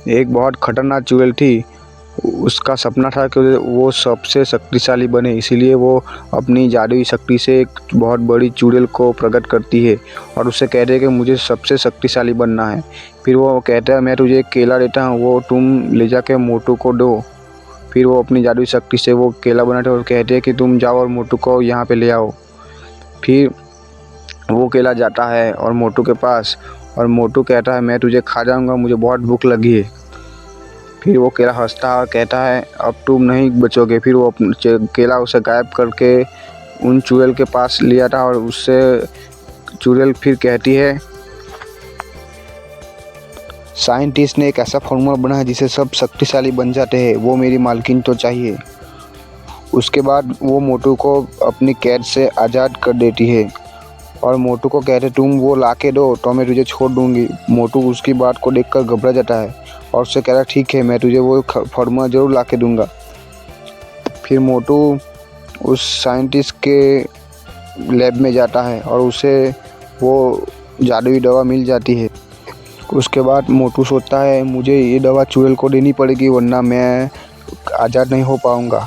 एक बहुत खतरनाक चुड़ैल थी। उसका सपना था कि वो सबसे शक्तिशाली बने, इसीलिए वो अपनी जादुई शक्ति से एक बहुत बड़ी चुड़ैल को प्रकट करती है और उससे कहते हैं कि मुझे सबसे शक्तिशाली बनना है। फिर वो कहता है मैं तुझे एक केला देता हूँ, वो तुम ले जाके मोटू को दो। फिर वो अपनी जादुई शक्ति से वो केला बनाते और कहते हैं कि तुम जाओ और मोटू को यहाँ पे ले आओ। फिर वो केला जाता है और मोटू के पास, और मोटू कहता है मैं तुझे खा जाऊँगा, मुझे बहुत भूख लगी है। फिर वो केला हंसता है और कहता है अब तुम नहीं बचोगे। फिर वो केला उसे गायब करके उन चुड़ैल के पास ले आता और उससे चुड़ैल फिर कहती है साइंटिस्ट ने एक ऐसा फार्मूला बनाया जिससे सब शक्तिशाली बन जाते हैं, वो मेरी मालकिन तो चाहिए। उसके बाद वो मोटू को अपनी कैद से आज़ाद कर देती है और मोटू को कहते तुम वो ला के दो तो मैं तुझे छोड़ दूंगी। मोटू उसकी बात को देखकर घबरा जाता है और उससे कहता ठीक है, मैं तुझे वो फार्मूला ज़रूर ला के दूंगा। फिर मोटू उस साइंटिस्ट के लैब में जाता है और उसे वो जादुई दवा मिल जाती है। उसके बाद मोटू सोचता है मुझे ये दवा चुड़ैल को देनी पड़ेगी वरना मैं आज़ाद नहीं हो पाऊँगा।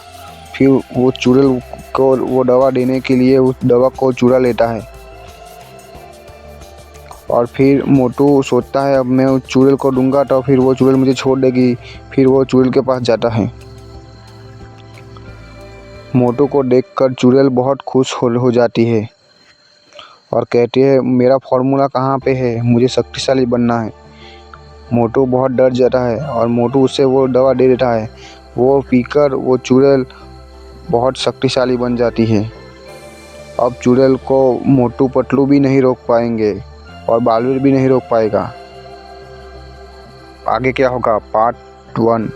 फिर वो चुड़ैल को वो दवा देने के लिए उस दवा को चुरा लेता है और फिर मोटू सोचता है अब मैं उस चुड़ैल को दूंगा तो फिर वो चुड़ैल मुझे छोड़ देगी। फिर वो चुड़ैल के पास जाता है। मोटू को देखकर चुड़ैल बहुत खुश हो जाती है और कहती है मेरा फार्मूला कहाँ पे है, मुझे शक्तिशाली बनना है। मोटू बहुत डर जाता है और मोटू उससे वो दवा दे देता है। वो पीकर वो चुड़ैल बहुत शक्तिशाली बन जाती है। अब चुड़ैल को मोटू पतलू भी नहीं रोक पाएंगे और बालवीर भी नहीं रोक पाएगा। आगे क्या होगा पार्ट 1।